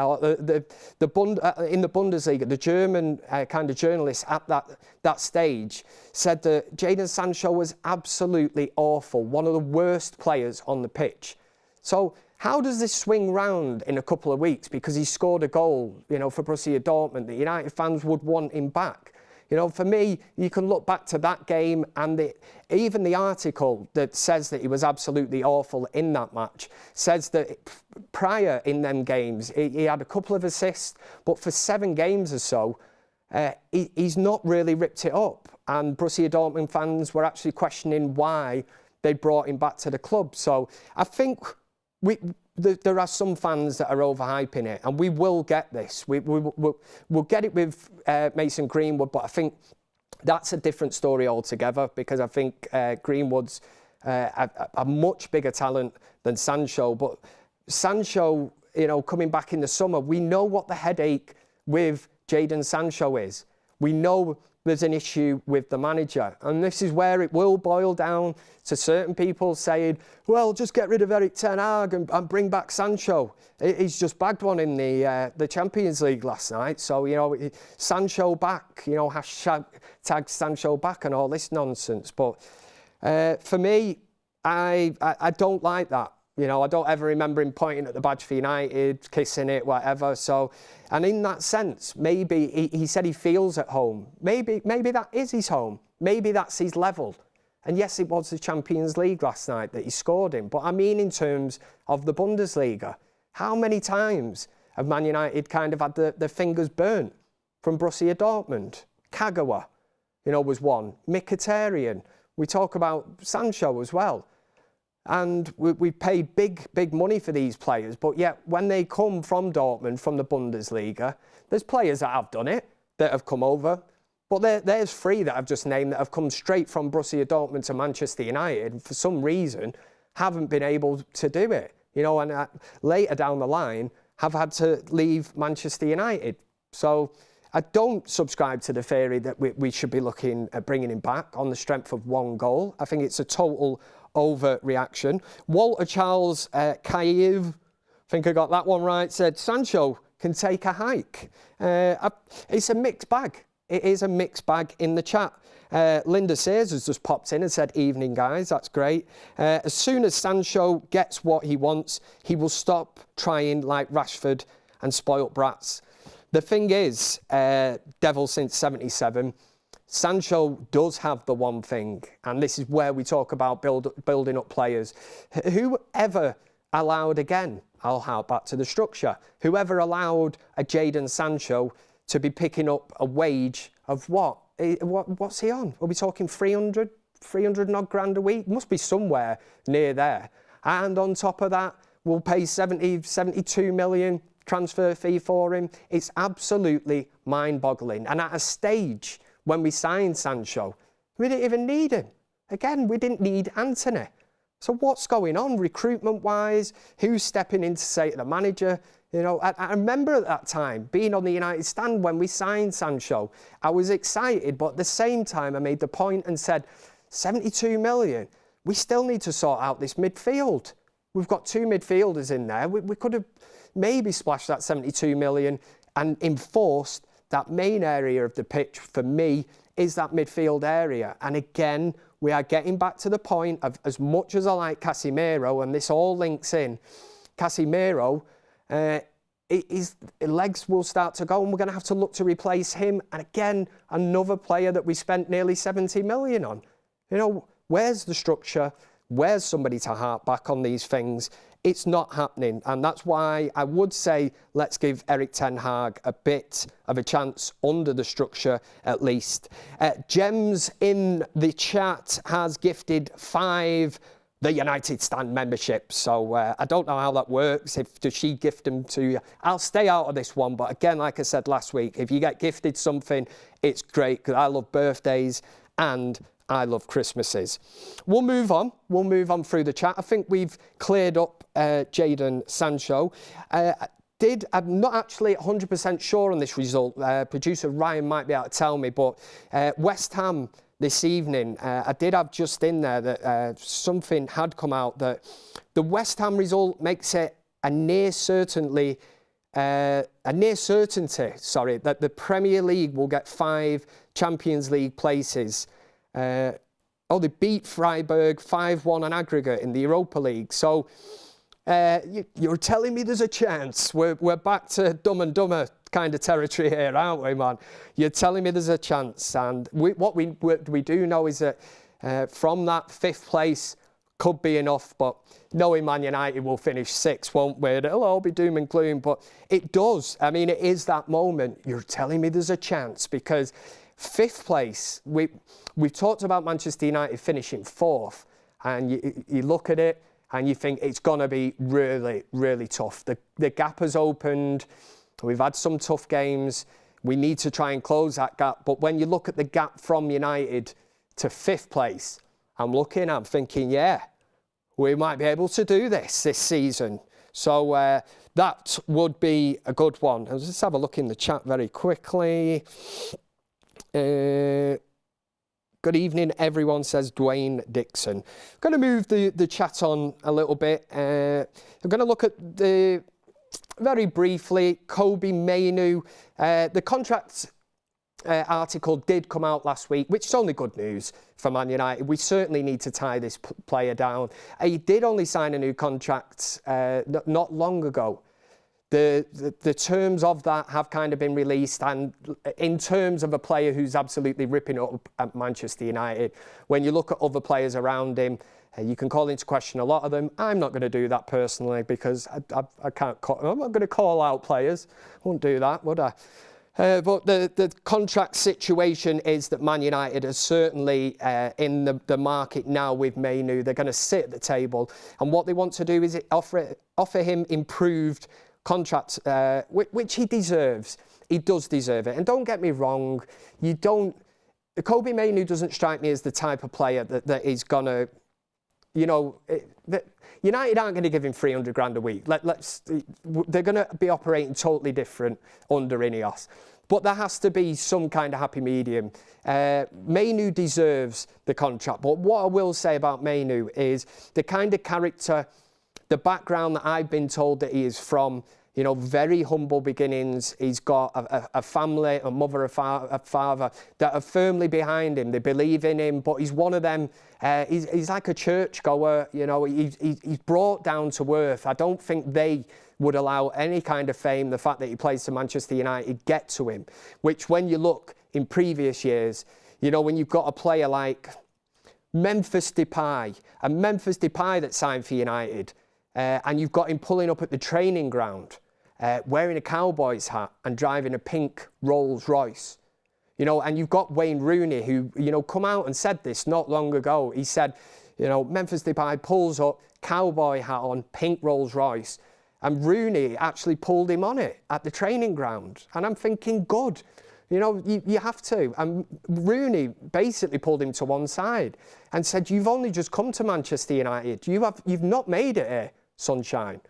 Speaker 1: the Bundesliga, the German kind of journalists at that stage said that Jadon Sancho was absolutely awful, one of the worst players on the pitch. So how does this swing round in a couple of weeks? Because he scored a goal, you know, for Borussia Dortmund. The United fans would want him back. You know, for me, you can look back to that game and even the article that says that he was absolutely awful in that match says that prior in them games, he had a couple of assists, but for 7 games or so, he's not really ripped it up. And Borussia Dortmund fans were actually questioning why they brought him back to the club. So I think there are some fans that are overhyping it, and we will get this. We'll get it with Mason Greenwood, but I think that's a different story altogether because I think Greenwood's a much bigger talent than Sancho. But Sancho, you know, coming back in the summer, we know what the headache with Jadon Sancho is. We know there's an issue with the manager. And this is where it will boil down to certain people saying, well, just get rid of Erik Ten Hag and bring back Sancho. He's just bagged one in the Champions League last night. So, you know, Sancho back, you know, hashtag Sancho back and all this nonsense. But for me, I don't like that. You know, I don't ever remember him pointing at the badge for United, kissing it, whatever. So, and in that sense, maybe he said he feels at home. Maybe that is his home. Maybe that's his level. And yes, it was the Champions League last night that he scored in. But I mean in terms of the Bundesliga, how many times have Man United kind of had their fingers burnt from Borussia Dortmund? Kagawa, you know, was one. Mkhitaryan. We talk about Sancho as well. And we've paid big money for these players, but yet when they come from Dortmund, from the Bundesliga, there's players that have done it, that have come over. But there's 3 that I've just named that have come straight from Borussia Dortmund to Manchester United, and for some reason haven't been able to do it. You know, and later down the line have had to leave Manchester United. So I don't subscribe to the theory that we should be looking at bringing him back on the strength of 1 goal. I think it's a total overreaction. Walter Charles Kaiv, I think I got that one right, said Sancho can take a hike. It's a mixed bag. It is a mixed bag in the chat. Linda Sears has just popped in and said, evening guys, that's great. As soon as Sancho gets what he wants, he will stop trying like Rashford and spoilt brats. The thing is, devil since 77, Sancho does have the one thing, and this is where we talk about building up players. Whoever allowed, again, I'll hark back to the structure, whoever allowed a Jadon Sancho to be picking up a wage of what's he on? Are we talking 300 and odd grand a week? Must be somewhere near there. And on top of that, we'll pay 72 million transfer fee for him. It's absolutely mind-boggling. And at a stage when we signed Sancho, we didn't even need him. Again, we didn't need Anthony. So what's going on recruitment-wise? Who's stepping in to say to the manager? You know, I remember at that time being on the United stand when we signed Sancho. I was excited, but at the same time, I made the point and said, 72 million, we still need to sort out this midfield. We've got 2 midfielders in there. We could have maybe splashed that 72 million and enforced that main area of the pitch. For me, is that midfield area. And again, we are getting back to the point of, as much as I like Casemiro, and this all links in, Casemiro, his legs will start to go and we're going to have to look to replace him. And again, another player that we spent nearly 70 million on. You know, where's the structure? Where's somebody to harp back on these things? It's not happening. And that's why I would say let's give Erik Ten Hag a bit of a chance under the structure at least. Gems in the chat has gifted 5 the United Stand membership. So I don't know how that works. Does she gift them to you? I'll stay out of this one. But again, like I said last week, if you get gifted something, it's great because I love birthdays and I love Christmases. We'll move on. We'll move on through the chat. I think we've cleared up Jadon Sancho. I'm not actually 100% sure on this result. Producer Ryan might be able to tell me, but West Ham this evening, I did have just in there that something had come out that the West Ham result makes it a near certainty, that the Premier League will get 5 Champions League places. They beat Freiburg 5-1 on aggregate in the Europa League. So you're telling me there's a chance. We're back to Dumb and Dumber kind of territory here, aren't we, man? You're telling me there's a chance. And what we do know is that from that 5th place could be enough, but knowing Man United will finish 6th, won't we? It'll all be doom and gloom, but it does. I mean, it is that moment. You're telling me there's a chance because 5th place, we've talked about Manchester United finishing 4th, and you look at it and you think it's going to be really, really tough. The gap has opened. We've had some tough games. We need to try and close that gap. But when you look at the gap from United to 5th place, I'm thinking, yeah, we might be able to do this season. So that would be a good one. Let's just have a look in the chat very quickly. Good evening, everyone, says Dwayne Dixon. I'm going to move the chat on a little bit. I'm going to look at very briefly, Kobe Mainu. The contract article did come out last week, which is only good news for Man United. We certainly need to tie this player down. He did only sign a new contract not long ago. The terms of that have kind of been released, and in terms of a player who's absolutely ripping up at Manchester United, when you look at other players around him, you can call into question a lot of them. I'm not going to do that personally because I can't. I'm not going to call out players. I won't do that, would I? But the contract situation is that Man United are certainly in the market now with Mainu. They're going to sit at the table, and what they want to do is offer him improved contract, which he deserves. He does deserve it. And don't get me wrong, Kobbie Mainoo doesn't strike me as the type of player that is going to, United aren't going to give him 300 grand a week. They're going to be operating totally different under Ineos. But there has to be some kind of happy medium. Mainoo deserves the contract. But what I will say about Mainoo is the kind of character, the background that I've been told that he is from, very humble beginnings. He's got a family, a mother, a father that are firmly behind him. They believe in him, but he's one of them. He's like a churchgoer, he's brought down to earth. I don't think they would allow any kind of fame, the fact that he plays for Manchester United, get to him. Which when you look in previous years, when you've got a player like Memphis Depay that signed for United, and you've got him pulling up at the training ground, wearing a Cowboys hat and driving a pink Rolls Royce. And you've got Wayne Rooney, who, come out and said this not long ago. He said, Memphis Depay pulls up, Cowboy hat on, pink Rolls Royce. And Rooney actually pulled him on it at the training ground. And I'm thinking, good. You have to. And Rooney basically pulled him to one side and said, you've only just come to Manchester United. You've not made it here, sunshine.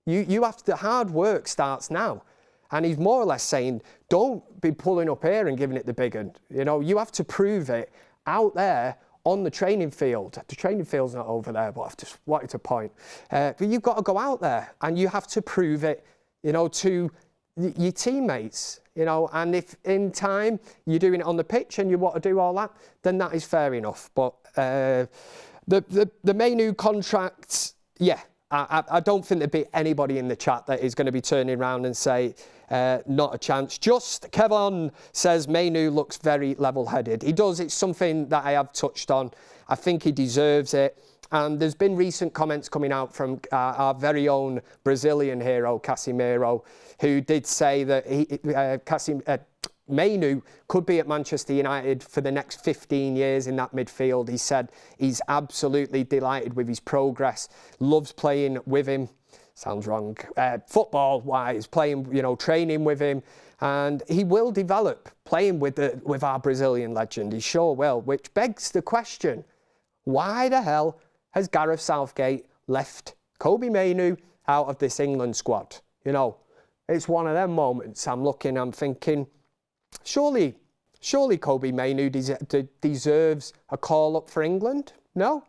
Speaker 1: You have to, hard work starts now. And he's more or less saying, don't be pulling up here and giving it the big one. You have to prove it out there on the training field. The training field's not over there, but I've just wanted to point. But you've got to go out there and you have to prove it, to your teammates, and if in time you're doing it on the pitch and you want to do all that, then that is fair enough. But the Mainoo contracts, yeah, I don't think there'd be anybody in the chat that is going to be turning around and say, not a chance. Just Kevon says Mainoo looks very level-headed. He does. It's something that I have touched on. I think he deserves it. And there's been recent comments coming out from our very own Brazilian hero, Casemiro, who did say that Mainoo could be at Manchester United for the next 15 years in that midfield. He said he's absolutely delighted with his progress, loves playing with him. Sounds wrong. Football-wise, playing, training with him. And he will develop playing with our Brazilian legend. He sure will, which begs the question, why the hell has Gareth Southgate left Kobbie Mainoo out of this England squad? It's one of them moments. I'm thinking, surely Kobbie Mainoo deserves a call-up for England? No.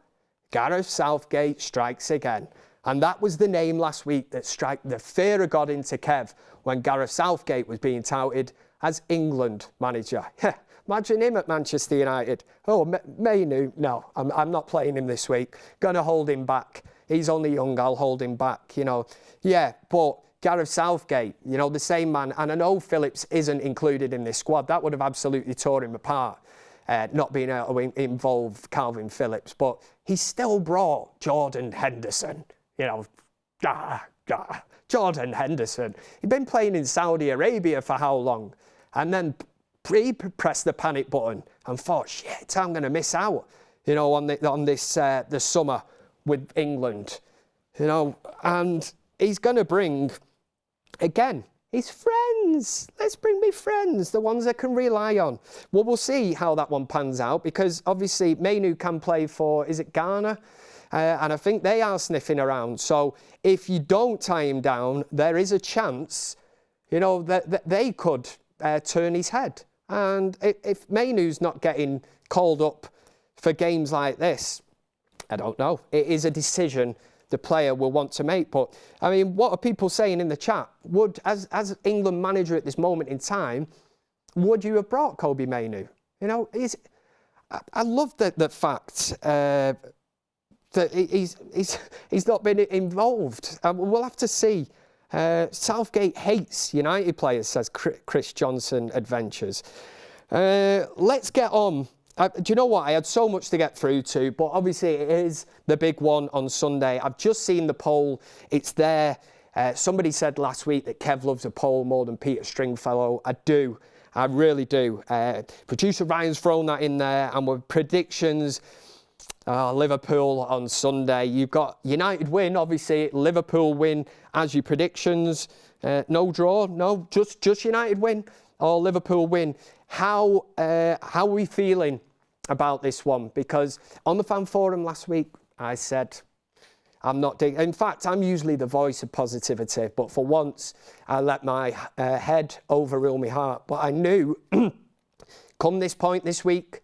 Speaker 1: Gareth Southgate strikes again. And that was the name last week that struck the fear of God into Kev when Gareth Southgate was being touted as England manager. Imagine him at Manchester United. Oh, Mainoo, no, I'm not playing him this week. Going to hold him back. He's only young, I'll hold him back, Yeah, but Gareth Southgate, the same man. And I know Phillips isn't included in this squad. That would have absolutely tore him apart, not being able to involve Calvin Phillips. But he still brought Jordan Henderson. Jordan Henderson. He'd been playing in Saudi Arabia for how long? And then he pressed the panic button and thought, shit, I'm going to miss out, on this the summer with England, and he's going to bring, again, his friends. Let's bring me friends, the ones I can rely on. Well, we'll see how that one pans out, because obviously Mainoo can play for, is it Ghana? And I think they are sniffing around. So if you don't tie him down, there is a chance, that they could turn his head. And if Mainoo's not getting called up for games like this, I don't know. It is a decision the player will want to make. But, I mean, what are people saying in the chat? As England manager at this moment in time, would you have brought Kobbie Mainoo? I love the fact that he's not been involved. We'll have to see. Southgate hates United players, says Chris Johnson Adventures. Let's get on. Do you know what? I had so much to get through to, but obviously it is the big one on Sunday. I've just seen the poll. It's there. Somebody said last week that Kev loves a poll more than Peter Stringfellow. I do. I really do. Producer Ryan's thrown that in there, and with predictions, Liverpool on Sunday. You've got United win, obviously. Liverpool win as your predictions. No draw, no, just United win or Liverpool win. How are we feeling about this one? Because on the fan forum last week, I said, I'm not digging. In fact, I'm usually the voice of positivity, but for once, I let my head overrule my heart. But I knew, come this point this week,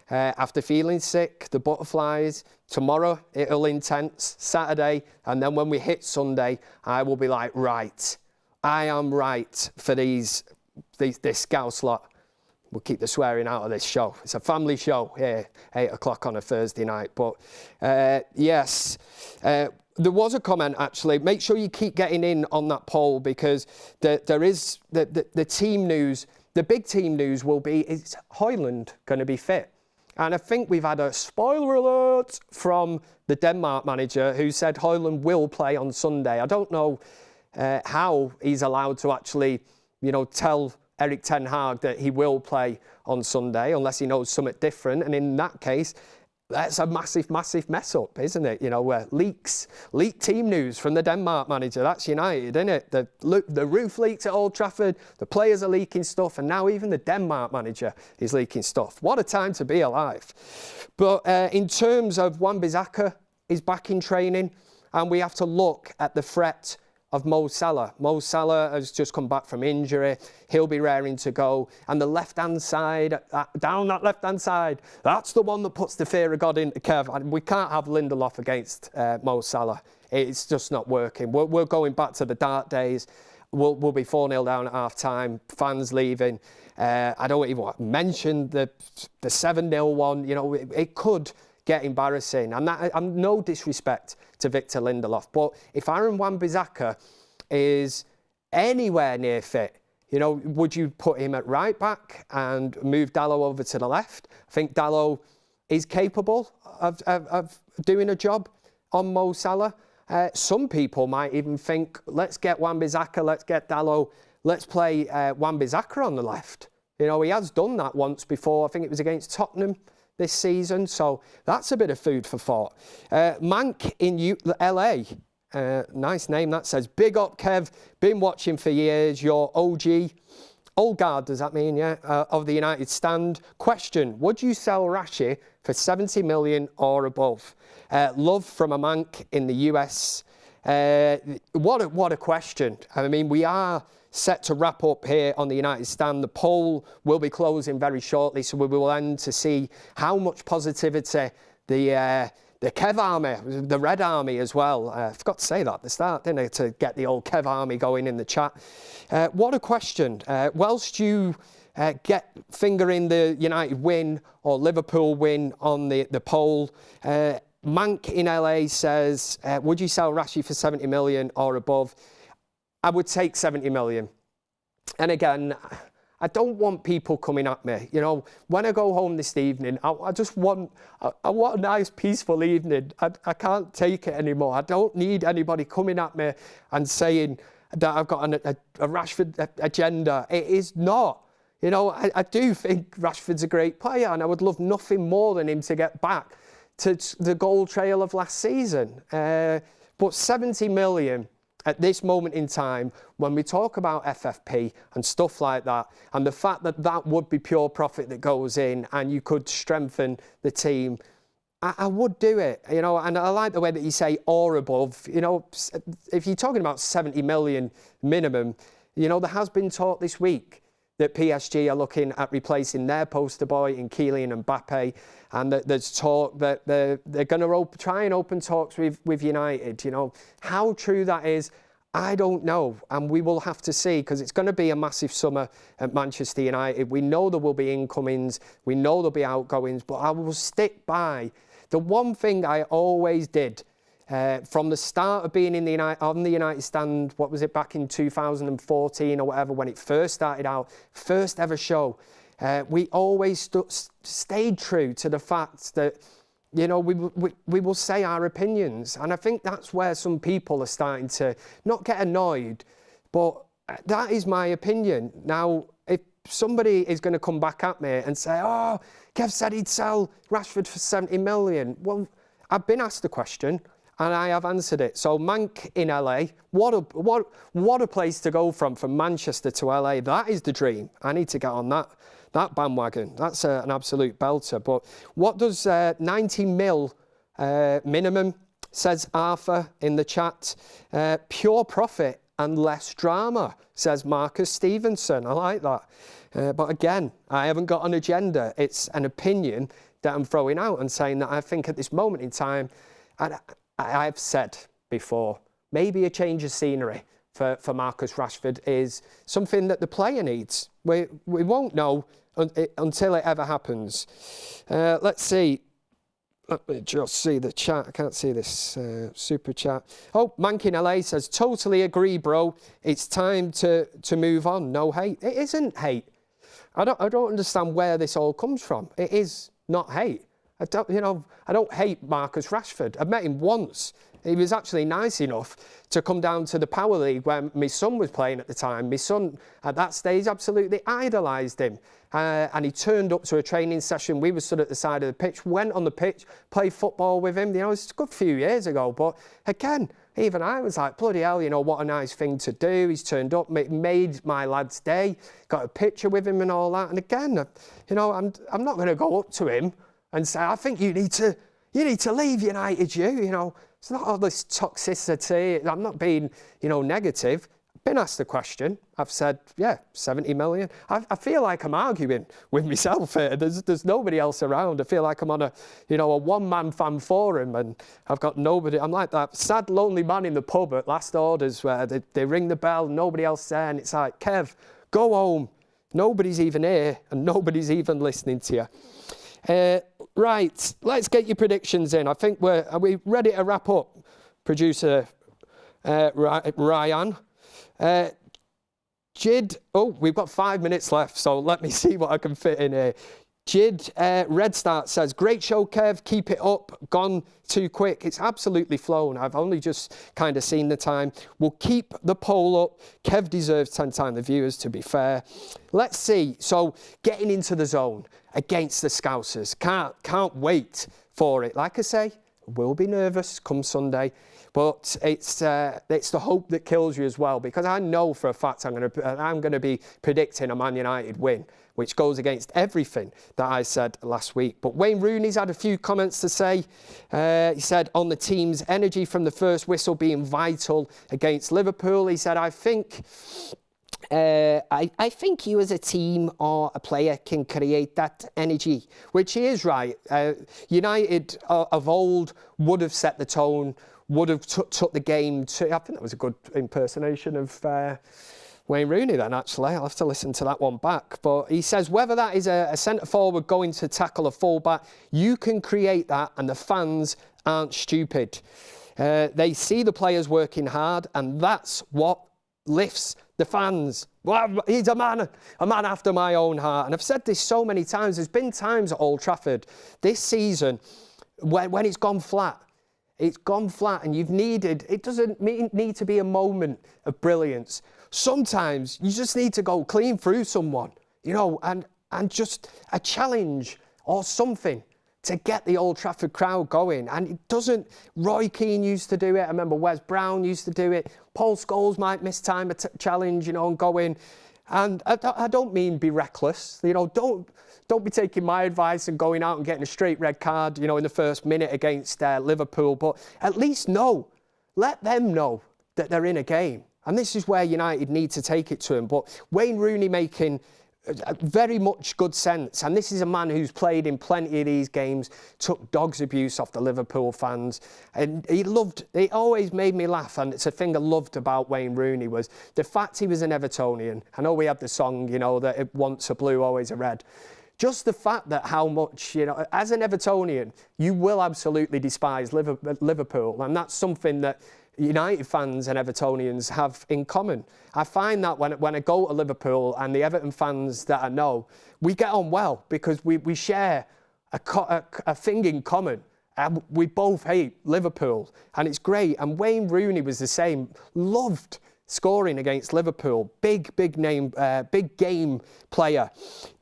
Speaker 1: after feeling sick, the butterflies, tomorrow it'll intense, Saturday, and then when we hit Sunday, I will be like, right, I am right for this Scouse lot. We'll keep the swearing out of this show. It's a family show here, 8 o'clock on a Thursday night. But yes, there was a comment actually. Make sure you keep getting in on that poll, because there is the team news. The big team news will be, is Højlund going to be fit? And I think we've had a spoiler alert from the Denmark manager who said Højlund will play on Sunday. I don't know how he's allowed to actually, tell Erik Ten Hag that he will play on Sunday, unless he knows something different. And in that case, that's a massive, massive mess up, isn't it? Leak team news from the Denmark manager. That's United, isn't it? The roof leaks at Old Trafford, the players are leaking stuff, and now even the Denmark manager is leaking stuff. What a time to be alive. But in terms of Wan-Bissaka is back in training, and we have to look at the threat of Mo Salah. Mo Salah has just come back from injury. He'll be raring to go. And the left-hand side, down that left-hand side, that's the one that puts the fear of God into Kev. And we can't have Lindelof against Mo Salah. It's just not working. We're going back to the dark days. We'll be 4-0 down at half-time. Fans leaving. I don't even want to mention the 7-0 one. It could get embarrassing. And I'm no disrespect to Victor Lindelof, but if Aaron Wan-Bissaka is anywhere near fit, would you put him at right back and move Dalot over to the left? I think Dalot is capable of doing a job on Mo Salah. Some people might even think, let's get Wan-Bissaka, let's get Dalot, let's play Wan-Bissaka on the left. He has done that once before. I think it was against Tottenham this season, so that's a bit of food for thought. Mank in LA, nice name that, says, big up Kev, been watching for years, your OG, old guard does that mean, yeah, of the United stand. Question, would you sell Rashi for 70 million or above? Love from a Mank in the US. What a question. I mean, we are set to wrap up here on the United stand. The poll will be closing very shortly, so we will end to see how much positivity the Kev Army, the Red Army as well. I forgot to say that at the start, didn't I, to get the old Kev Army going in the chat. What a question. Whilst you get finger in the United win or Liverpool win on the poll, Mank in LA says, would you sell Rashi for 70 million or above? I would take 70 million. And again, I don't want people coming at me. When I go home this evening, I just want a nice, peaceful evening. I can't take it anymore. I don't need anybody coming at me and saying that I've got a Rashford agenda. It is not. I do think Rashford's a great player, and I would love nothing more than him to get back to the goal trail of last season. But 70 million... at this moment in time, when we talk about FFP and stuff like that, and the fact that that would be pure profit that goes in and you could strengthen the team, I would do it, and I like the way that you say or above. If you're talking about 70 million minimum, there has been talk this week that PSG are looking at replacing their poster boy in Kylian Mbappe, and that there's talk that they're going to try and open talks with United. How true that is, I don't know, and we will have to see, because it's going to be a massive summer at Manchester United. We know there will be incomings, we know there'll be outgoings, but I will stick by the one thing I always did from the start of being on the United stand. What was it, back in 2014 or whatever, when it first started out, first ever show, we always stayed true to the fact that you know, we will say our opinions. And I think that's where some people are starting to not get annoyed, but that is my opinion. Now, if somebody is going to come back at me and say, oh, Kev said he'd sell Rashford for 70 million. Well, I've been asked the question and I have answered it. So Mank in LA, what a place to go from Manchester to LA. That is the dream. I need to get on that bandwagon. That's an absolute belter. But what does 90 mil minimum, says Arthur in the chat. Pure profit and less drama, says Marcus Stevenson. I like that. But again, I haven't got an agenda. It's an opinion that I'm throwing out and saying that I think at this moment in time, and I've said before, maybe a change of scenery for Marcus Rashford is something that the player needs. We won't know until it ever happens. Let's see. Let me just see the chat. I can't see this super chat. Oh, Mank in LA says, totally agree, bro. It's time to move on. No hate. It isn't hate. I don't understand where this all comes from. It is not hate. I don't hate Marcus Rashford. I've met him once. He was actually nice enough to come down to the Power League when my son was playing at the time. My son, at that stage, absolutely idolised him. And he turned up to a training session. We were stood at the side of the pitch, went on the pitch, played football with him. You know, it's a good few years ago. But again, even I was like, bloody hell, you know, what a nice thing to do. He's turned up, made my lad's day, got a picture with him and all that. And again, you know, I'm not going to go up to him and say, I think you need to leave United, you know. It's not all this toxicity. I'm not being, you know, negative. I've been asked the question. I've said, yeah, 70 million. I feel like I'm arguing with myself here. There's nobody else around. I feel like I'm on a one-man fan forum and I've got nobody. I'm like that sad, lonely man in the pub at last orders where they ring the bell, nobody else there, and it's like, Kev, go home. Nobody's even here and nobody's even listening to you. Right, let's get your predictions in. I think are we ready to wrap up, producer Ryan? Jid, we've got 5 minutes left, so let me see what I can fit in here. Jid Red Start says, great show, Kev, keep it up, gone too quick. It's absolutely flown. I've only just kind of seen the time. We'll keep the poll up. Kev deserves 10 times the viewers, to be fair. Let's see. So getting into the zone against the Scousers. Can't wait for it. Like I say, will be nervous come Sunday. But it's the hope that kills you as well, because I know for a fact I'm going to be predicting a Man United win, which goes against everything that I said last week. But Wayne Rooney's had a few comments to say. He said, on the team's energy from the first whistle being vital against Liverpool, he said, I think you as a team or a player can create that energy, which he is right. United of old would have set the tone, would have took the game to... I think that was a good impersonation of Wayne Rooney then, actually. I'll have to listen to that one back. But he says, whether that is a centre-forward going to tackle a full-back, you can create that and the fans aren't stupid. They see the players working hard and that's what lifts the fans. Well, he's a man after my own heart. And I've said this so many times. There's been times at Old Trafford this season when it's gone flat. It's gone flat and it doesn't need to be a moment of brilliance. Sometimes you just need to go clean through someone, you know, and just a challenge or something to get the Old Trafford crowd going. And it doesn't... Roy Keane used to do it. I remember Wes Brown used to do it. Paul Scholes might miss time a challenge, you know, and go in. And I don't mean be reckless. You know, don't be taking my advice and going out and getting a straight red card, you know, in the first minute against Liverpool. But at least let them know that they're in a game. And this is where United need to take it to them. But Wayne Rooney making very much good sense. And this is a man who's played in plenty of these games, took dog's abuse off the Liverpool fans. And he always made me laugh. And it's a thing I loved about Wayne Rooney was the fact he was an Evertonian. I know we had the song, you know, that once a blue, always a red. Just the fact that how much, you know, as an Evertonian, you will absolutely despise Liverpool. And that's something that United fans and Evertonians have in common. I find that when I go to Liverpool and the Everton fans that I know, we get on well because we share a thing in common. we both hate Liverpool, and it's great. And Wayne Rooney was the same. Loved scoring against Liverpool. Big name, big game player.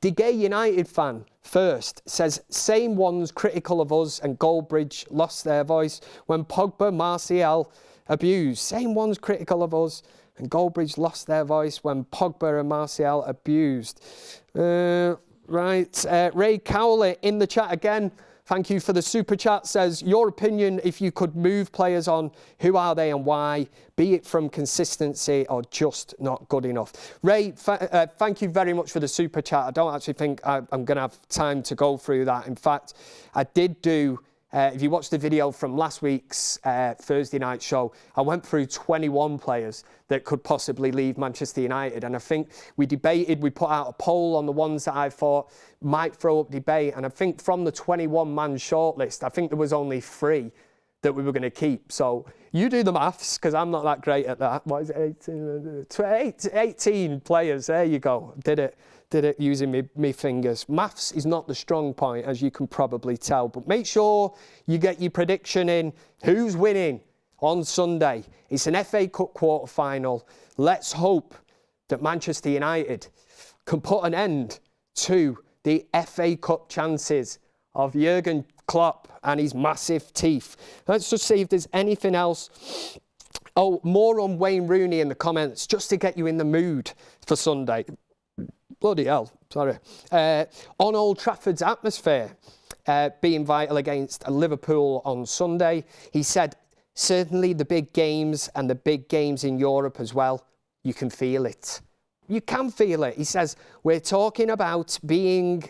Speaker 1: De Gea United fan first says, same ones critical of us and Goldbridge lost their voice when Pogba, Martial abused. Same ones critical of us and Goldbridge lost their voice when Pogba and Martial abused. Right, Ray Cowley in the chat again. Thank you for the super chat. Says, your opinion, if you could move players on, who are they and why? Be it from consistency or just not good enough. Ray, thank you very much for the super chat. I don't actually think I'm going to have time to go through that. In fact, I did do, if you watched the video from last week's Thursday night show, I went through 21 players that could possibly leave Manchester United. And I think we debated, we put out a poll on the ones that I thought might throw up debate. And I think from the 21-man shortlist, I think there was only 3 that we were going to keep. So you do the maths, because I'm not that great at that. What is it? 18 players. There you go. Did it using me fingers. Maths is not the strong point, as you can probably tell. But make sure you get your prediction in. Who's winning on Sunday? It's an FA Cup quarter-final. Let's hope that Manchester United can put an end to the FA Cup chances of Jurgen Klopp and his massive teeth. Let's just see if there's anything else. Oh, more on Wayne Rooney in the comments, just to get you in the mood for Sunday. Bloody hell, sorry. On Old Trafford's atmosphere being vital against Liverpool on Sunday, he said, certainly the big games and the big games in Europe as well, you can feel it. You can feel it. He says, we're talking about the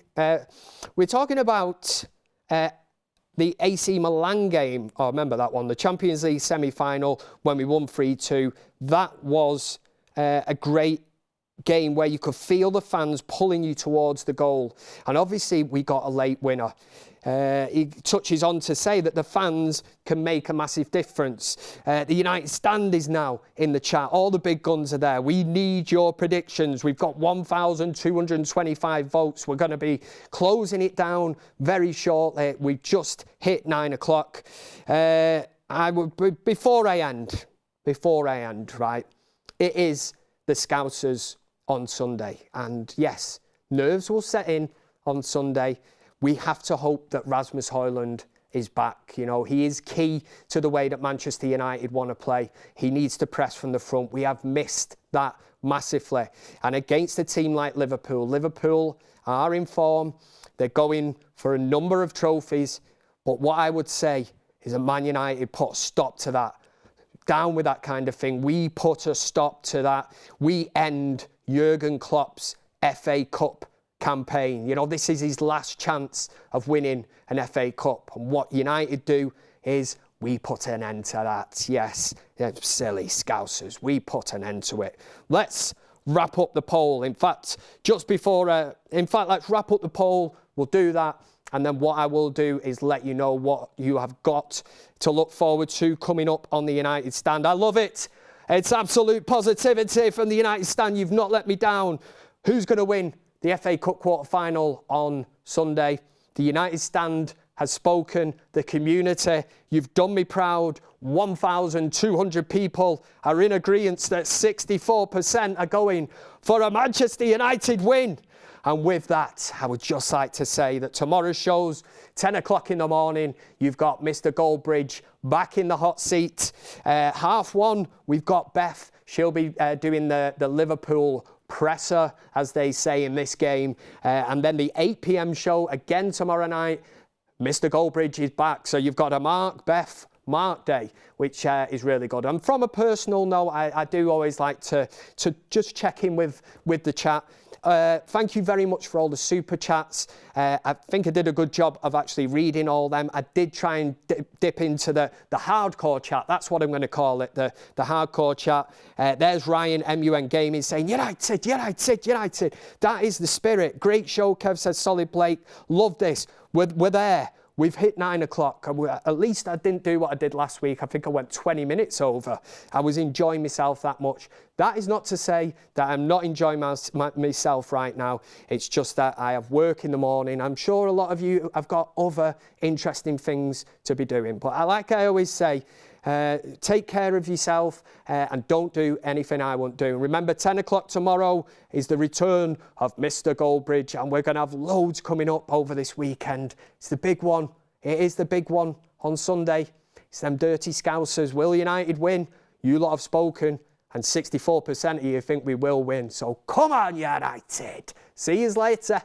Speaker 1: AC Milan game. Oh, remember that one, the Champions League semi-final when we won 3-2. That was a great game where you could feel the fans pulling you towards the goal. And obviously we got a late winner. He touches on to say that the fans can make a massive difference. The United Stand is now in the chat. All the big guns are there. We need your predictions. We've got 1,225 votes. We're going to be closing it down very shortly. We've just hit 9 o'clock. Before I end, right, it is the Scousers on Sunday. And yes, nerves will set in on Sunday. We have to hope that Rasmus Højlund is back. You know, he is key to the way that Manchester United want to play. He needs to press from the front. We have missed that massively. And against a team like Liverpool, Liverpool are in form. They're going for a number of trophies. But what I would say is that Man United put a stop to that. Down with that kind of thing. We put a stop to that. We end Jurgen Klopp's FA Cup campaign. You know, this is his last chance of winning an FA Cup. And what United do is we put an end to that. Yes, silly Scousers. We put an end to it. Let's wrap up the poll. In fact, just before, let's wrap up the poll. We'll do that. And then what I will do is let you know what you have got to look forward to coming up on the United Stand. I love it. It's absolute positivity from the United Stand. You've not let me down. Who's going to win the FA Cup quarter-final on Sunday? The United Stand has spoken. The community, you've done me proud. 1,200 people are in agreement that 64% are going for a Manchester United win. And with that, I would just like to say that tomorrow's show's 10 o'clock in the morning. You've got Mr. Goldbridge back in the hot seat. 1:30, we've got Beth. She'll be doing the Liverpool presser, as they say in this game. And then the 8 p.m. show again tomorrow night. Mr. Goldbridge is back. So you've got a Mark Day, which is really good. And from a personal note, I do always like to just check in with the chat. Thank you very much for all the super chats. I think I did a good job of actually reading all them. I did try and dip into the hardcore chat. That's what I'm going to call it, the hardcore chat. There's Ryan, MUN Gaming, saying, United. That is the spirit. Great show, Kev says, solid Blake. Love this. We're there. We've hit 9 o'clock. At least I didn't do what I did last week. I think I went 20 minutes over. I was enjoying myself that much. That is not to say that I'm not enjoying myself right now. It's just that I have work in the morning. I'm sure a lot of you have got other interesting things to be doing. But like I always say, take care of yourself and don't do anything I won't do. Remember, 10 o'clock tomorrow is the return of Mr. Goldbridge, and we're going to have loads coming up over this weekend. It's the big one. It is the big one on Sunday. It's them dirty Scousers. Will United win? You lot have spoken, and 64% of you think we will win. So come on, United. See you later.